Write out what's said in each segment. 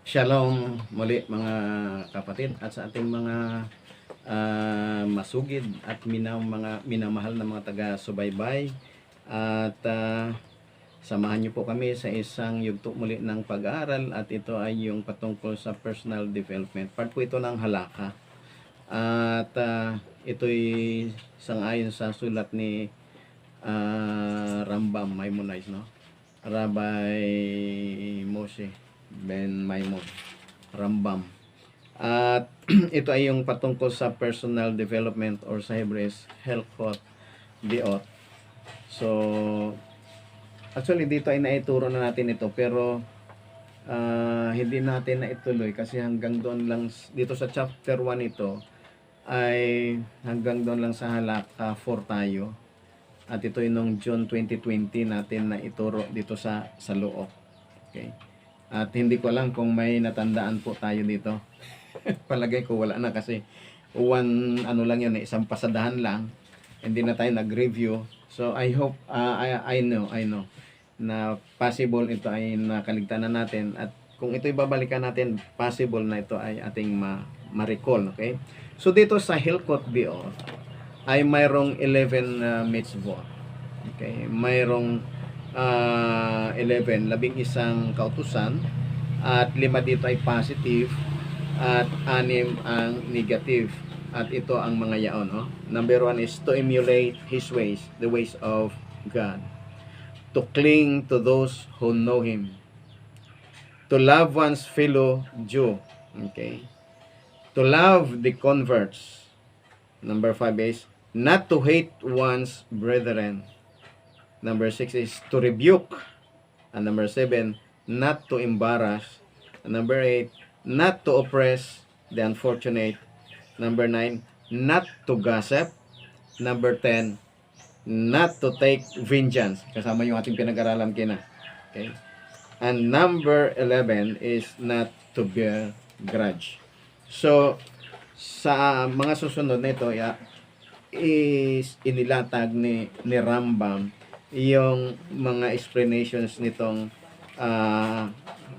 Shalom muli mga kapatid at sa ating mga masugid at mga minamahal na mga taga-subaybay at samahan niyo po kami sa isang yugto muli ng pag-aaral at ito ay yung patungkol sa personal development. Part po ito ng halakha at ito'y sangayon sa sulat ni Rambam Maimonides, no? Rabbi Moshe Ben Maimon Rambam. At ito ay yung patungkol sa personal development or sa Hebrews Helkot Diot. So actually dito ay naituro na natin ito pero hindi natin na ituloy kasi hanggang doon lang dito sa chapter 1 ito ay hanggang doon lang sa halakha 4 tayo. At ito ay nung June 2020 natin na ituro dito sa Loob. Okay. At hindi ko alam kung may natandaan po tayo dito. Palagay ko wala na kasi ano lang yun, isang pasadahan lang. Hindi na tayo nag-review. So I hope, I know na possible ito ay nakaligtan na natin. At kung ito'y babalikan natin, possible na ito ay ating ma-recall. Okay? So dito sa Hilkot Bio, ay mayroong 11 mitzvot. Okay? Mayroong 11 kautusan at 5 dito ay positive at 6 ang negative. At ito ang mga yaon. Oh. Number 1 is to emulate His ways, the ways of God. To cling to those who know Him. To love one's fellow Jew. Okay? To love the converts. Number 5 is not to hate one's brethren. Number 6 is to rebuke. And number 7, not to embarrass. And number 8, not to oppress the unfortunate. Number 9, not to gossip. Number 10, not to take vengeance. Kasama yung ating pinag-aralan kina. Okay? And number 11 is not to bear grudge. So, sa mga susunod na ito, is inilatag ni Rambam yung mga explanations nitong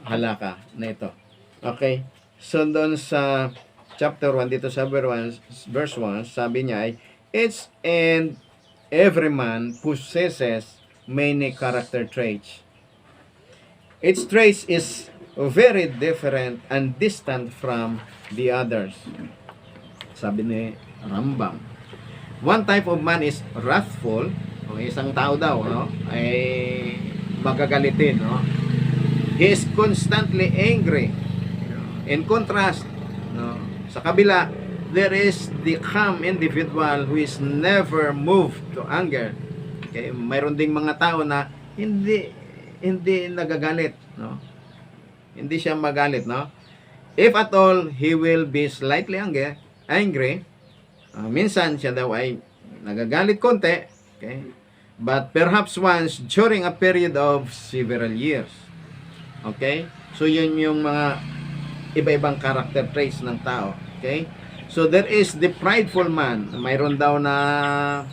halakha na ito. Okay? So, doon sa chapter 1, dito sa verse 1, sabi niya ay, each and every man possesses many character traits. Each trait is very different and distant from the others. Sabi ni Rambam. One type of man is wrathful, o isang tao daw, no, ay magagalitin, no. He is constantly angry. In contrast, no, sa kabila, there is the calm individual who is never moved to anger. Okay, mayroon ding mga tao na hindi nagagalit, no. Hindi siya magalit, no. If at all, he will be slightly angry. Minsan siya daw ay nagagalit konti, okay? But perhaps once during a period of several years. Okay? So yun yung mga iba-ibang character traits ng tao, okay? So there is the prideful man. Mayroon daw na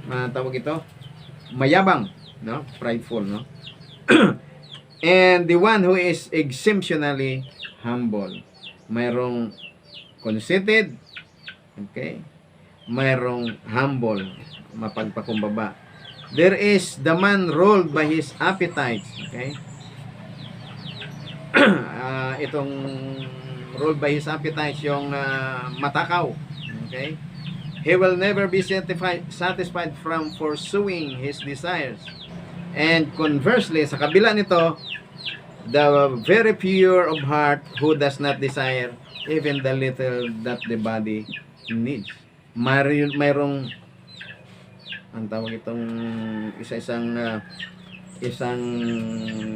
tawag ito, mayabang, no? Prideful, no? And the one who is exceptionally humble. Mayroong conceited, okay? Mayroong humble, mapagpakumbaba. There is the man ruled by his appetites, okay? Itong ruled by his appetites, yung matakaw, okay? He will never be satisfied from pursuing his desires. And conversely, sa kabila nito, the very pure of heart who does not desire even the little that the body needs. Mayroong ang tawag itong isang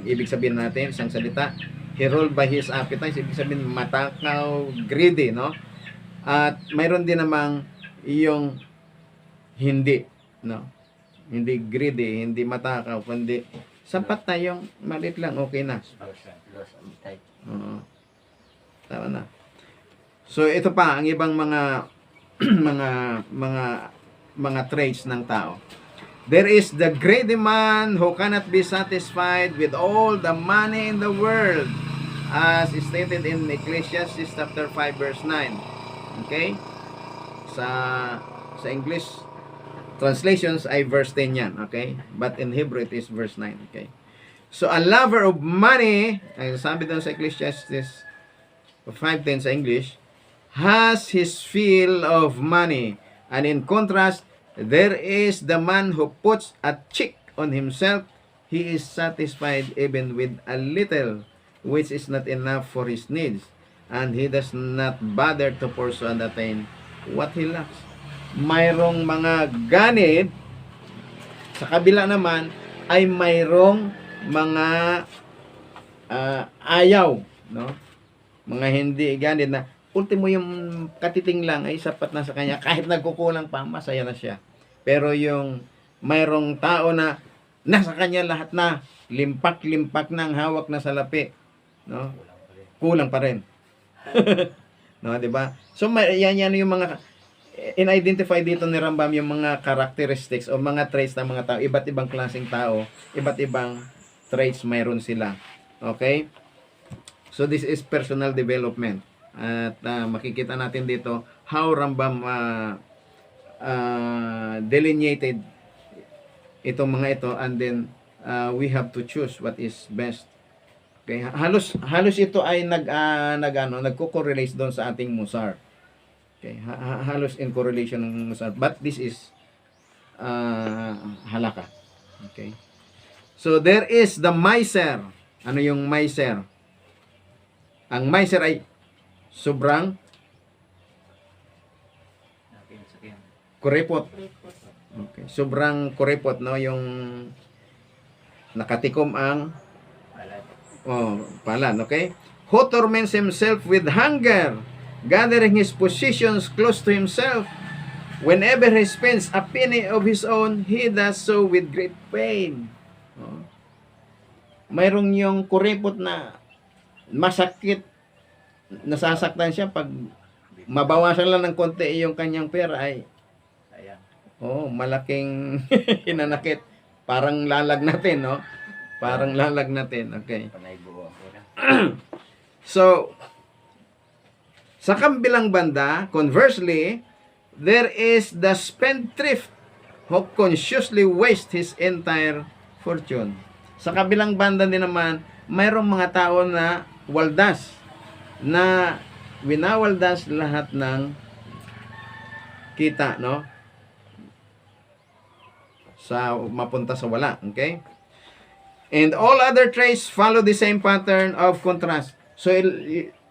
ibig sabihin natin, isang salita, he ruled by his appetite, ibig sabihin matakaw, greedy, no? At mayroon din namang yung hindi, no? Hindi greedy, hindi matakaw, kundi sapat na yung malit lang, okay na. Tama na. So ito pa ang ibang mga mga traits ng tao. There is the greedy man who cannot be satisfied with all the money in the world. as stated in Ecclesiastes chapter 5 verse 9. Okay? Sa English translations ay verse 10 yan, okay? But in Hebrew it is verse 9, okay? So a lover of money, ay sabi doon sa Ecclesiastes 5:10 sa English, has his fill of money. And in contrast, there is the man who puts a check on himself. He is satisfied even with a little, which is not enough for his needs. And he does not bother to pursue and attain what he lacks. Mayroong mga ganit, sa kabila naman, ay mayroong mga ayaw, no? Mga hindi ganit na ultimo yung katiting lang ay sapat na sa kanya, kahit nagkukulang pa, masaya na siya. Pero yung mayroong tao na nasa kanya lahat na, limpak-limpak na ang hawak na salapi, no? Kulang pa rin. No, 'di ba? So yan yung mga in-identify dito ni Rambam yung mga characteristics o mga traits ng mga tao, iba't ibang klaseng tao, iba't ibang traits mayroon sila. Okay? So this is personal development. At makikita natin dito how Rambam delineated itong mga ito, and then we have to choose what is best. Okay, halos ito ay nagko-correlate doon sa ating Musar. Okay, halos in correlation ng Musar, but this is halaka. Okay. So there is the miser. Ano yung miser? Ang miser ay sobrang kuripot. Okay. Sobrang kuripot, no? Yung nakatikom ang palad, okay? Who torments himself with hunger, gathering his possessions close to himself. Whenever he spends a penny of his own, he does so with great pain. Mayroong yung kuripot na masakit, nasasaktan siya pag mabawasan lang ng konti yung kanyang pera ay malaking hinanakit. Parang lalag natin, no? Parang lalag natin, okay? So, sa kabilang banda, conversely, there is the spendthrift who consciously wastes his entire fortune. Sa kabilang banda din naman, mayroong mga tao na waldas, na winawaldas lahat ng kita, no? Sa mapunta sa wala, okay? And all other traits follow the same pattern of contrast. So,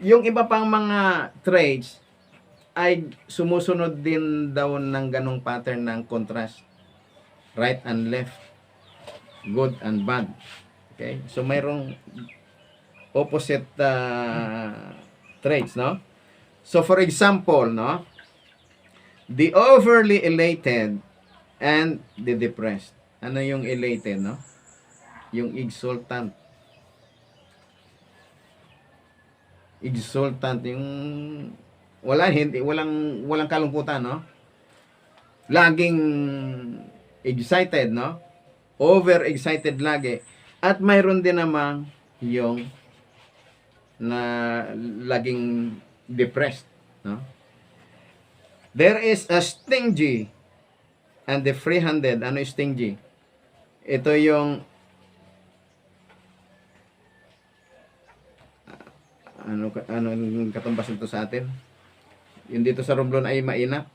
yung iba pang mga traits ay sumusunod din daw ng ganong pattern ng contrast. Right and left. Good and bad. Okay? So, mayroong opposite traits, no? So, for example, no? The overly elated and the depressed. Ano yung elated, no? Yung exultant. Exultant yung walang kalungkutan, no? Laging excited, no? Over excited lagi. At mayroon din namang yung na laging depressed, no? There is a stingy and the free-handed. Ano yung stingy? Ito yung ano katumbas nito sa atin? Yung dito sa Romblon ay mainap.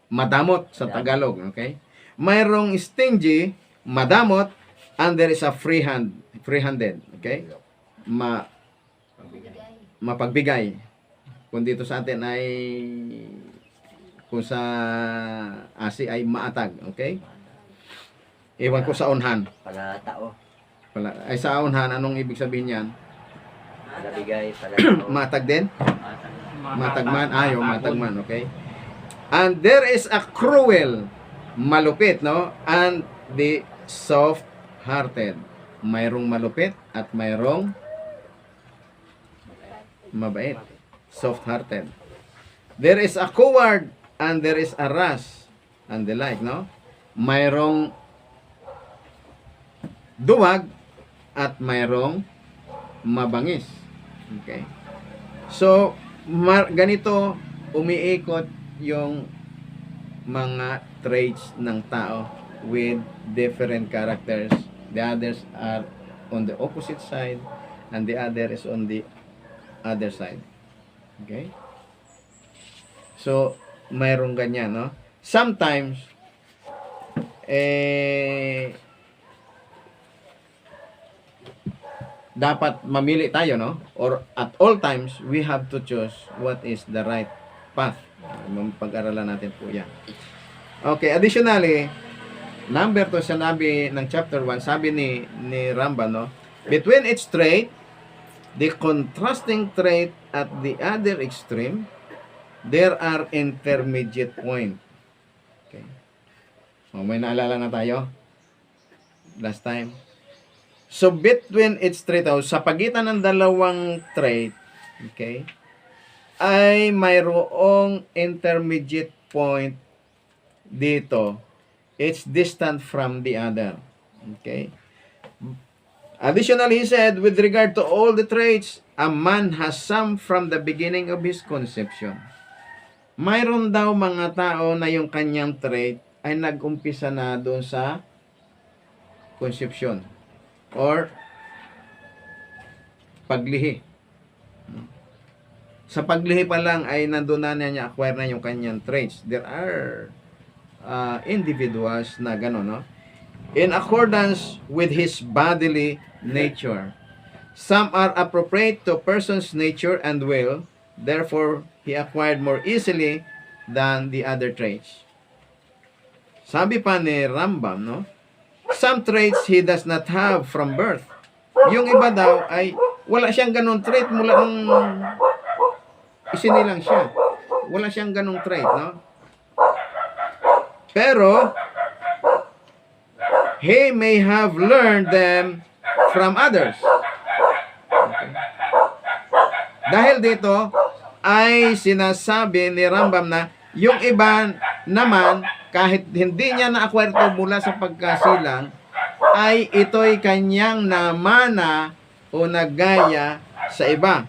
Madamot sa Tagalog, okay? Mayroong stingy, madamot, and there is a free-handed, okay? Mapagbigay. Kung dito sa atin ay kung sa Asi ay maatag, okay? Iwan ko sa unhan. Palatao. Ay sa unhan, anong ibig sabihin yan? Palabigay, palatao. Matag din? Matagman. Matagman, okay? And there is a cruel, malupit, no? And the soft-hearted. Mayroong malupit at mayroong mabait. Soft-hearted. There is a coward and there is a rash and the like, no? Mayroong duwag at mayroong mabangis. Okay? So, ganito umiikot yung mga traits ng tao with different characters. The others are on the opposite side and the other is on the other side. Okay? So, mayroong ganyan, no? Sometimes, dapat mamili tayo, no? Or at all times, we have to choose what is the right path. Pag-aralan natin po yan. Okay, additionally, number 2, sinabi ng chapter 1, sabi ni Rambam, no? Between each trait, the contrasting trait at the other extreme, there are intermediate point. Okay. So, may naalala na tayo? Last time. So, between each trait, sa pagitan ng dalawang trait, okay, ay mayroong intermediate point dito. It's distant from the other. Okay. Additionally, he said, with regard to all the traits, a man has some from the beginning of his conception. Mayroon daw mga tao na yung kanyang trait ay nag-umpisa na doon sa conception or paglihi. Sa paglihi pa lang ay nandun na niya acquire na yung kanyang traits. There are individuals na gano'n, no? In accordance with his bodily nature. Some are appropriate to person's nature and will, therefore he acquired more easily than the other traits. Sabi pa ni Rambam, no? Some traits he does not have from birth. Yung iba daw ay wala siyang ganong trait mula nung isinilang siya. Wala siyang ganong trait, no? Pero he may have learned them from others. Okay. Dahil dito ay sinasabi ni Rambam na yung iba naman kahit hindi niya na-acquire ito mula sa pagkasilang ay ito'y kanyang namana o nagaya sa iba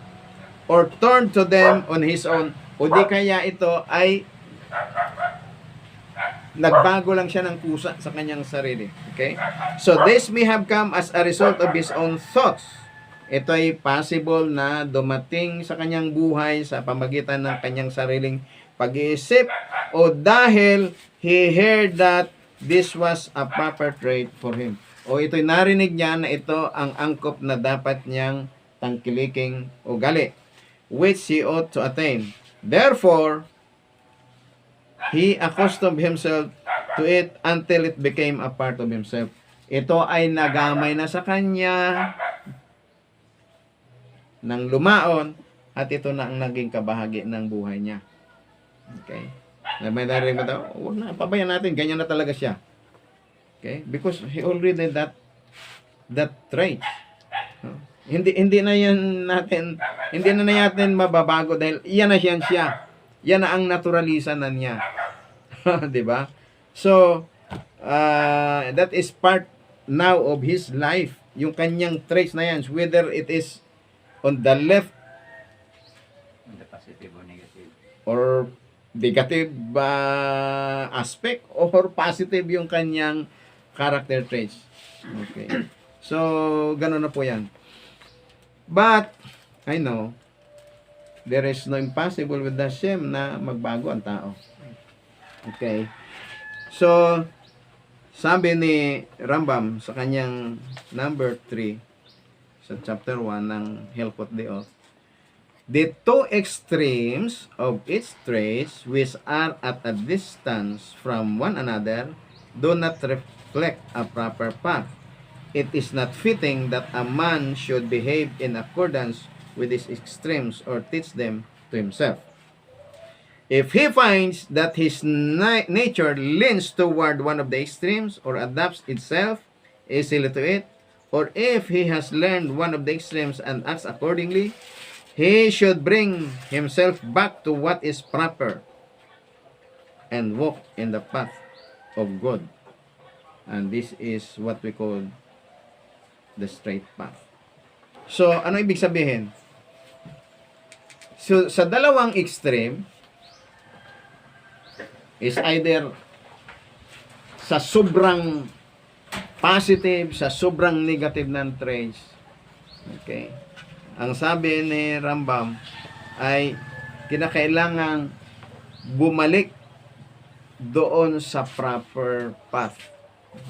or turn to them on his own o di kaya ito ay nagbago lang siya ng kusa sa kanyang sarili. Okay? So, this may have come as a result of his own thoughts. Ito ay possible na dumating sa kanyang buhay sa pamagitan ng kanyang sariling pag-iisip o dahil he heard that this was a proper trait for him. O ito'y narinig niya na ito ang angkop na dapat niyang tangkiliking ugali, which he ought to attain. Therefore, he accustomed himself to it until it became a part of himself. Ito ay nagamay na sa kanya nang lumaon at ito na ang naging kabahagi ng buhay niya. Okay? May narinig mo daw, huwag na, pabayaan natin, ganyan na talaga siya. Okay? Because he already that trait. No? Hindi na natin mababago dahil yan na siya. Yan na ang naturalisan na niya. 'Di ba? So, that is part now of his life. Yung kanyang traits na yan, whether it is on the left On the positive or negative. or negative aspect or positive yung kanyang character traits. Okay. So, ganun na po yan. But, I know, there is no impossible with Hashem na magbago ang tao. Okay. So, sabi ni Rambam sa kanyang number 3 sa chapter 1 ng Hilkot Deot, the two extremes of its traits which are at a distance from one another do not reflect a proper path. It is not fitting that a man should behave in accordance with these extremes or teach them to himself. If he finds that his nature leans toward one of the extremes or adapts itself easily to it, or if he has learned one of the extremes and acts accordingly, he should bring himself back to what is proper and walk in the path of God. And this is what we call the straight path. So, ano ibig sabihin? So, sa dalawang extreme is either sa sobrang positive, sa sobrang negative ng traits. Okay? Ang sabi ni Rambam ay kinakailangan bumalik doon sa proper path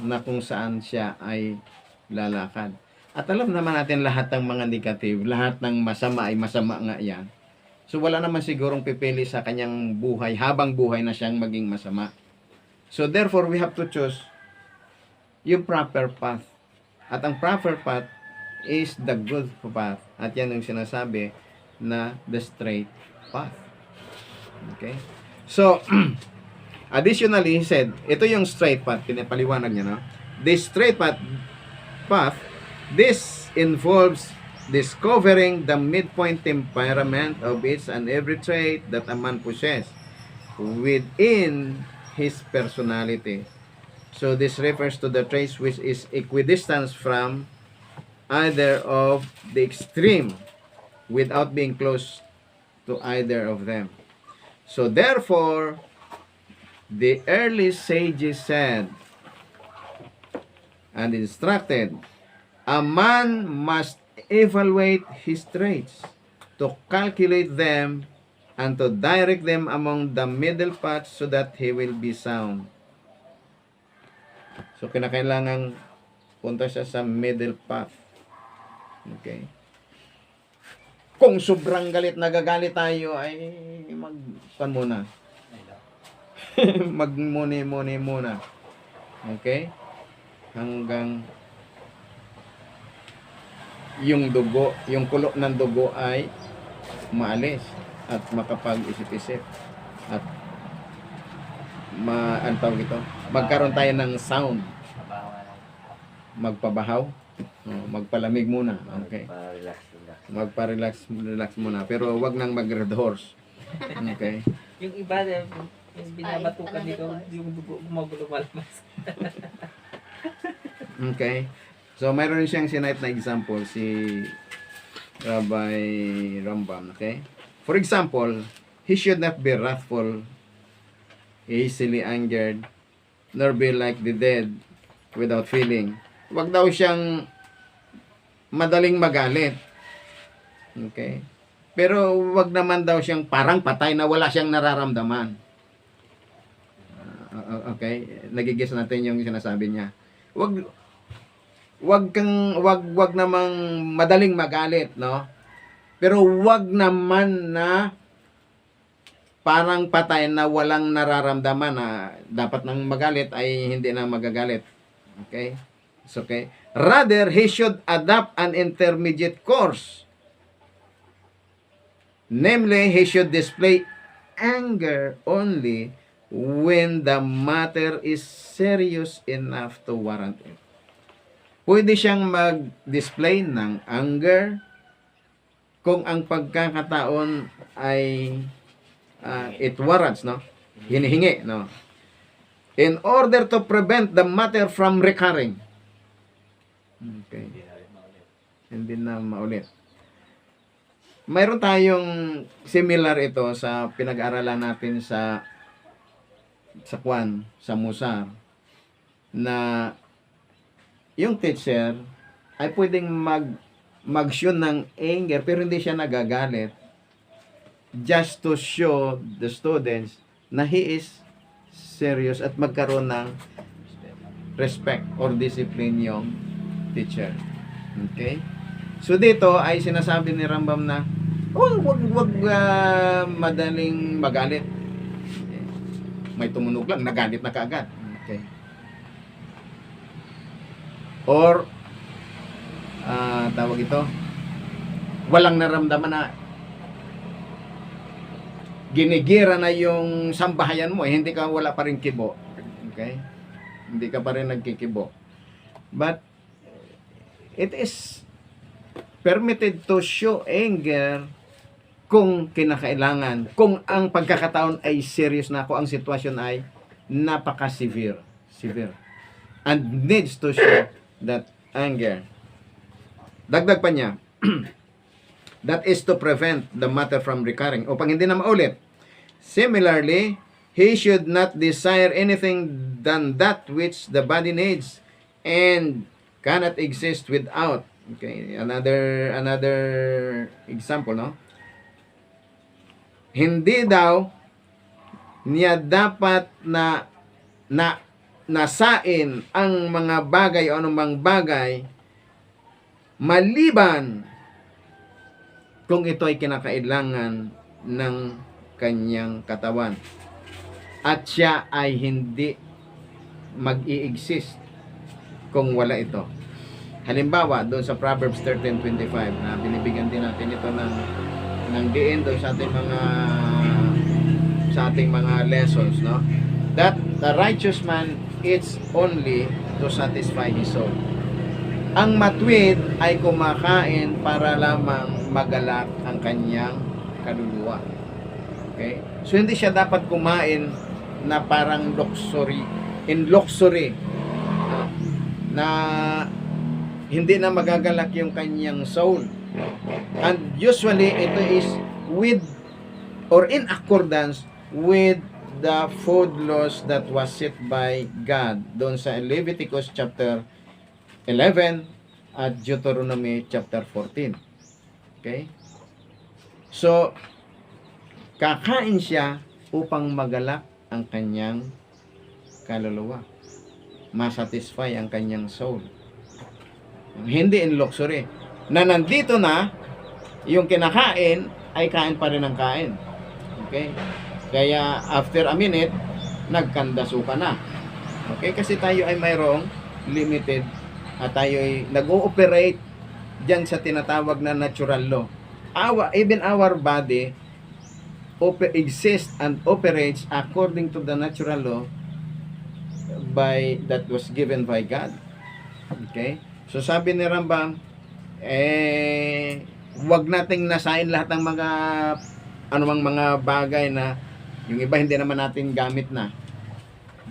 na kung saan siya ay lalakad. At alam naman natin lahat ng mga negative, lahat ng masama ay masama nga yan. So wala naman sigurong pipili sa kanyang buhay, habang buhay na siyang maging masama. So therefore, we have to choose yung proper path. At ang proper path is the good path. At yan yung sinasabi na the straight path. Okay? So, additionally, he said, ito yung straight path, pinapaliwanag niya, no? This straight path, this involves discovering the midpoint temperament of each and every trait that a man possesses within his personality. So this refers to the traits which is equidistant from either of the extreme without being close to either of them. So therefore, the early sages said and instructed, a man must evaluate his traits, to calculate them, and to direct them among the middle path so that he will be sound. So, kinakailangan punta siya sa middle path. Okay? Kung sobrang galit, nagagalit tayo, ay magpan muna. Magmuni-muni muna. Okay? Hanggang yung dugo, yung kulo ng dugo ay maalis at makapag-isip-isip at ang tawag ito, magkaroon tayo ng sound, magpabahaw, magpalamig muna, okay, magpa-relax muna, pero wag nang mag-red horse, okay. Yung iba, yung binabatukan dito, yung dugo gumagulo malamas. Okay. So, mayroon siyang sinite na example, si Rabbi Rambam, okay? For example, he should not be wrathful, easily angered, nor be like the dead without feeling. Huwag daw siyang madaling magalit. Okay? Pero huwag naman daw siyang parang patay na wala siyang nararamdaman. Okay? Nagigis natin yung sinasabi niya. Wag namang madaling magalit, no? Pero wag naman na parang patay na walang nararamdaman na dapat nang magalit ay hindi na magagalit. Okay? It's okay. Rather, he should adopt an intermediate course. Namely, he should display anger only when the matter is serious enough to warrant it. Pwede siyang mag-display ng anger kung ang pagkakataon ay it warrants, no? Hinihingi, no? In order to prevent the matter from recurring. Okay. Hindi na maulit. Mayroon tayong similar ito sa pinag-aralan natin sa Kwan, sa Musar, na yung teacher ay pwedeng mag-show ng anger pero hindi siya nagagalit, just to show the students na he is serious at magkaroon ng respect or discipline yung teacher. Okay? So dito ay sinasabi ni Rambam na wag madaling magalit. Okay. May tumunog lang, nagalit na kaagad. Okay. Or tawag ito, walang naramdaman na ginigira na yung sambahayan mo, hindi ka wala pa rin kibo. Okay? Hindi ka pa rin nagkikibo. But it is permitted to show anger kung kinakailangan, kung ang pagkakataon ay serious na, kung ang sitwasyon ay napaka-severe, and needs to show that anger. Dagdag pa niya, That is to prevent the matter from recurring. Upang hindi na maulit. Similarly, he should not desire anything than that which the body needs and cannot exist without. Okay, another example, no? Hindi daw niya dapat na nasain ang mga bagay o anumang bagay maliban kung ito ay kinakailangan ng kanyang katawan. At siya ay hindi mag-i-exist kung wala ito. Halimbawa, doon sa Proverbs 13:25 na binibigyan din natin ito ng diin doon sa ating mga lessons, no? That the righteous man eats only to satisfy his soul. Ang matwid ay kumakain para lamang magalak ang kanyang kaluluwa. Okay? So hindi siya dapat kumain na parang luxury, na hindi na magagalak yung kanyang soul. And usually ito is with or in accordance with the food laws that was set by God doon sa Leviticus chapter 11 at Deuteronomy chapter 14. Okay? So, kakain siya upang magalak ang kanyang kaluluwa. Masatisfy ang kanyang soul. Hindi in luxury. Na nandito na, yung kinakain ay kain pa rin ang kain. Okay? Kaya after a minute, nagkandaso ka na. Okay? Kasi tayo ay mayroong limited at tayo ay nag-ooperate dyan sa tinatawag na natural law. Even our body exists and operates according to the natural law that was given by God. Okay? So sabi ni Rambam, wag nating nasain lahat ng mga anumang mga bagay na yung iba hindi naman natin gamit na.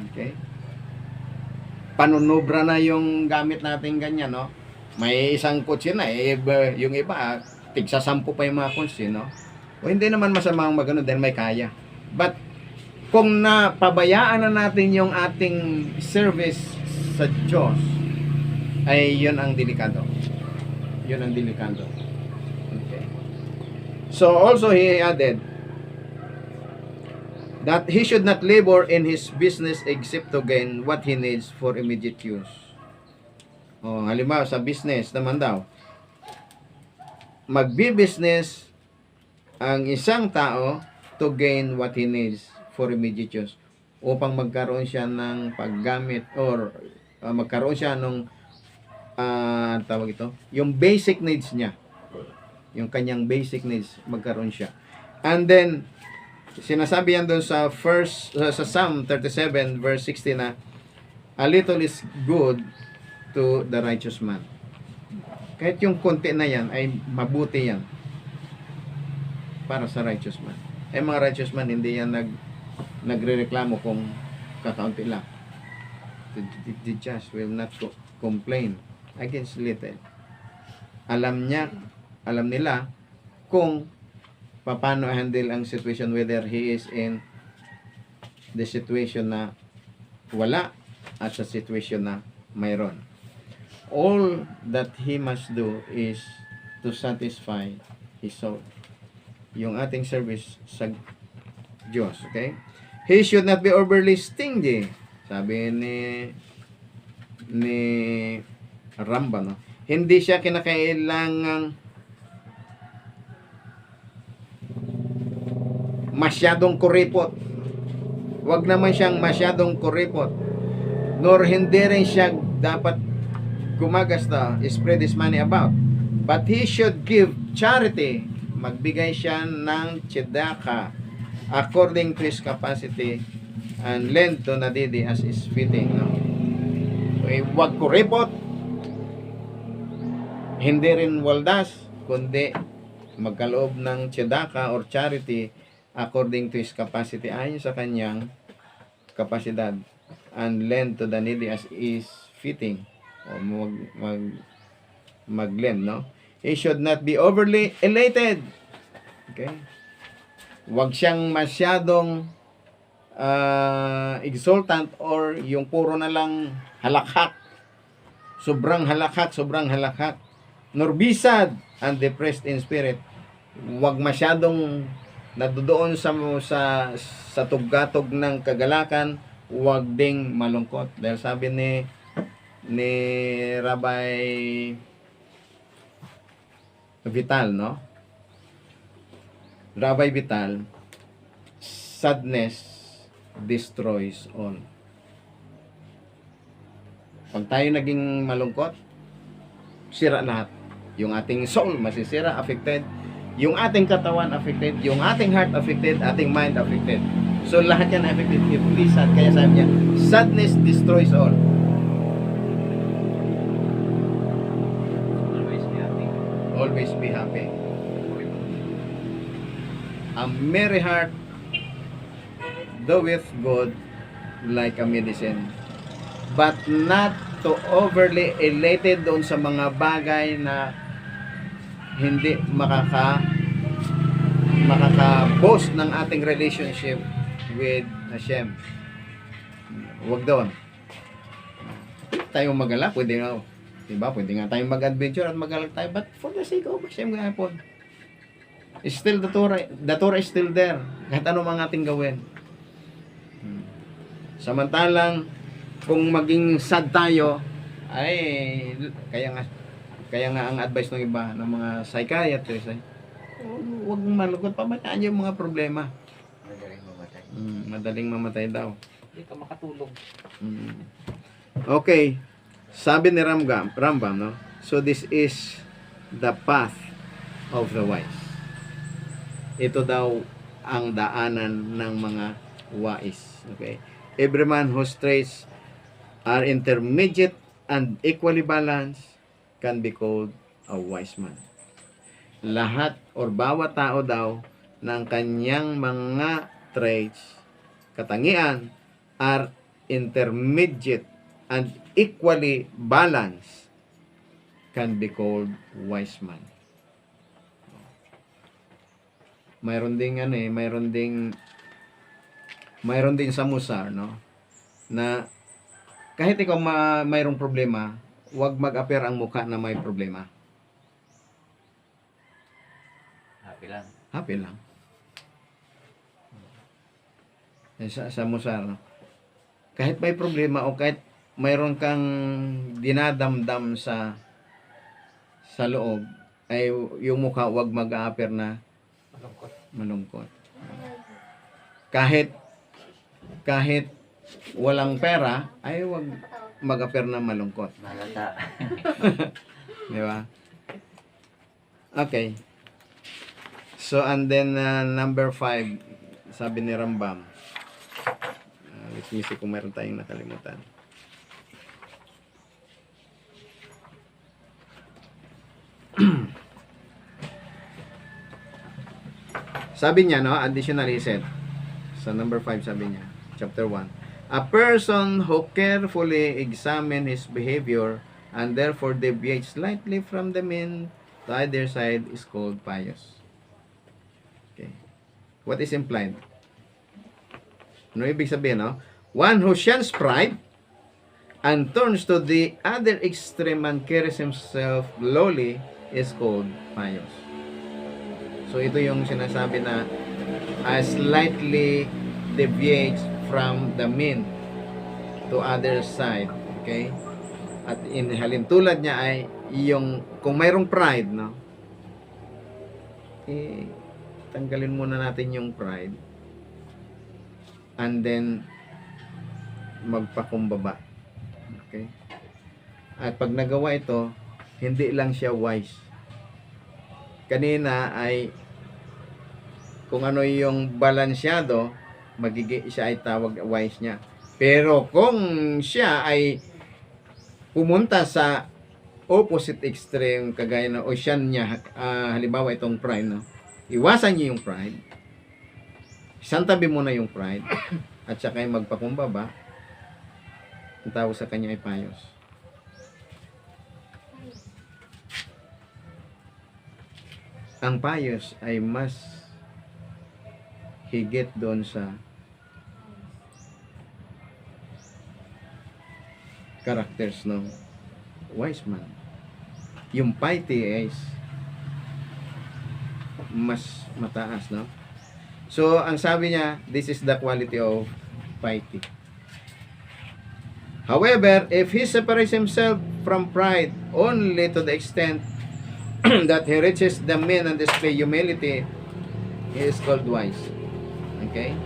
Okay? Panunubra na yung gamit natin ganyan, no? May isang kotse na, yung iba, tigsa 10 pa yung mga kotse, no? O hindi naman masama ang magano dahil may kaya. But, kung napabayaan na natin yung ating service sa Diyos, ay yun ang delikado. Yun ang delikado. Okay. So, also he added, that he should not labor in his business except to gain what he needs for immediate use. O, halimbawa sa business naman daw, magbi-business ang isang tao to gain what he needs for immediate use upang magkaroon siya ng paggamit or magkaroon siya ng tawag ito, yung basic needs niya. Yung kanyang basic needs, magkaroon siya. And then, sinasabi yan doon sa Psalm 37 verse 60 na a little is good to the righteous man. Kahit yung konti na yan ay mabuti yan para sa righteous man. Mga righteous man hindi yan nagrereklamo kung kakaunti lang. The just will not complain against little. Alam nila kung paano handle ang situation, whether he is in the situation na wala at sa situation na mayroon. All that he must do is to satisfy his soul. Yung ating service sa Diyos, okay? He should not be overly stingy. Sabi ni Rambam, no? Hindi siya kinakailangang masyadong kuripot. Wag naman siyang masyadong kuripot. Nor hindi rin siya dapat gumagasta, spread his money about. But he should give charity. Magbigay siya ng tzedakah according to his capacity and lend to nadidi as is fitting. No? Wag kuripot. Hindi rin waldas, kundi magkaloob ng tzedakah or charity according to his capacity, ayon sa kanyang kapasidad, and lend to the needy as is fitting, o mag-lend, no? He should not be overly elated. Okay? Huwag siyang masyadong exultant or yung puro na lang halakhak. Sobrang halakhak, sobrang halakhak. Nor be sad and depressed in spirit. Huwag masyadong nadodoon sa tuggatog ng kagalakan, huwag ding malungkot. Dahil sabi ni Rabbi Vital, no? Rabbi Vital, sadness destroys all. Pag tayo naging malungkot, sira lahat. Yung ating soul masisira, affected. Yung ating katawan affected, yung ating heart affected, ating mind affected. So lahat yan affected if we sad. Kaya sabi niya, sadness destroys all. Always be happy. Always be happy. A merry heart doeth good like a medicine, but not to overly elated doon sa mga bagay na hindi makaka-boast ng ating relationship with Hashem. Huwag doon. Tayo magala, pwede nga, diba? Pwede nga tayong mag-adventure at mag-alak tayo, but for the sake of Hashem, gahapon. Still, the Torah is still there. Kahit ano mga ating gawin. Samantalang, kung maging sad tayo, ay, kaya nga ang advice ng iba, ng mga psychiatrists, ay, huwag malungkot, pamataan yung mga problema. Madaling mamatay. Madaling mamatay daw. Hindi ka makatulog. Okay. Sabi ni Rambam, no? So this is the path of the wise. Ito daw ang daanan ng mga wise. Okay? Every man whose traits are intermediate and equally balanced can be called a wise man. Lahat or bawat tao daw ng kanyang mga traits, katangian, are intermediate and equally balanced can be called wise man. Mayroon din sa Musar, no? Na kahit ikaw mayroong problema, huwag mag-appear ang mukha na may problema. Happy lang. Happy lang. Sa Musar, no? Kahit may problema o kahit mayroon kang dinadamdam sa loob, ay yung mukha huwag mag-appear na malungkot. Kahit walang pera, ay huwag mag-appear na malungkot. Malata. Di ba? Okay. So, and then, number 5, sabi ni Rambam. Let's see kung meron tayong nakalimutan. Sabi niya, no, additionally said, sa number 5 sabi niya, chapter 1, a person who carefully examines his behavior and therefore deviates slightly from the mean to either side is called pious. Okay. What is implied? Ano ibig sabihin, no? One who shuns pride and turns to the other extreme and carries himself lowly is called pious. So, ito yung sinasabi na slightly deviates from the mean to other side. Okay? At halintulad niya ay yung, kung mayroong pride, no? Tanggalin muna natin yung pride. And then, magpakumbaba. Okay? At pag nagawa ito, hindi lang siya wise. Kanina ay kung ano yung balansyado, siya ay tawag wise niya. Pero kung siya ay pumunta sa opposite extreme, kagaya na ocean niya, halimbawa itong pride, no? Iwasan niyo yung pride. Santabi mo na yung pride. At saka ay magpakumbaba. Ang tawag sa kanya ay pious. ang pious ay mas higit doon sa characters ng wise man. Yung piety is mas mataas, no? So, ang sabi niya, this is the quality of piety. However, if he separates himself from pride only to the extent that he reaches the mean and display humility, he is called wise. Okay?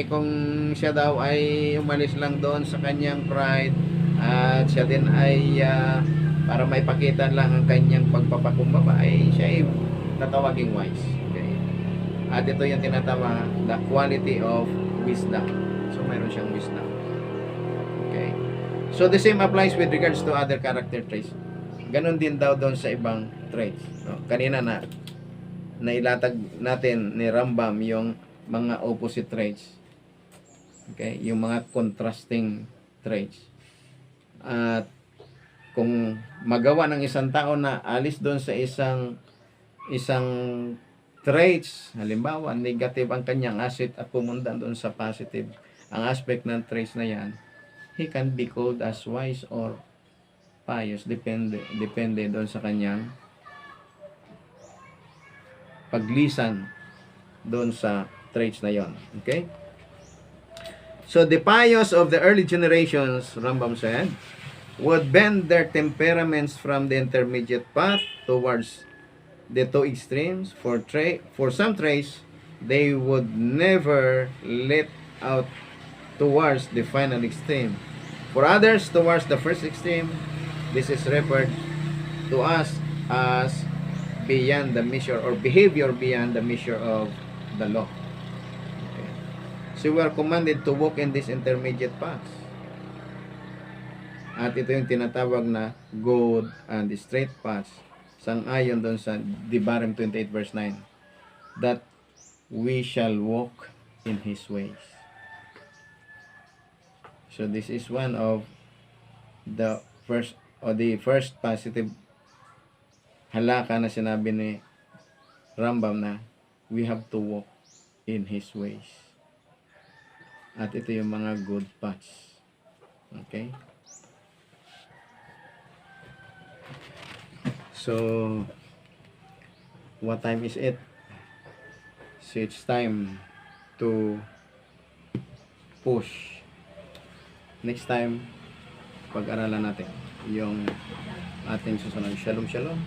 Kung siya daw ay umalis lang doon sa kanyang pride at siya din ay para may pakita lang ang kanyang pagpapakumbaba, ay siya ay tatawaging wise. Okay? At ito yung tinatawag the quality of wisdom. So, mayroon siyang wisdom. Okay? So, the same applies with regards to other character traits. Ganon din daw doon sa ibang traits. No? Kanina na nailatag natin ni Rambam yung mga opposite traits. Okay? Yung mga contrasting traits. At kung magawa ng isang tao na alis doon sa isang traits, halimbawa, negative ang kanyang asset at pumunta doon sa positive, ang aspect ng traits na yan, he can be called as wise or pious, depende doon sa kanyang paglisan doon sa traits na yon. Okay? So, the pious of the early generations, Rambam said, would bend their temperaments from the intermediate path towards the two extremes. For some traits, they would never let out towards the final extreme. For others, towards the first extreme, this is referred to us as beyond the measure or behavior beyond the measure of the law. Okay. So we are commanded to walk in this intermediate paths. At ito yung tinatawag na good and straight paths. Sang-ayon doon sa Devarim 28 verse 9. That we shall walk in His ways. So this is one of the first positive halaka na sinabi ni Rambam na we have to walk in His ways. At ito yung mga good paths. Okay? So, what time is it? So, it's time to push. Next time, pag-aralan natin yung ating susunod. Shalom, shalom.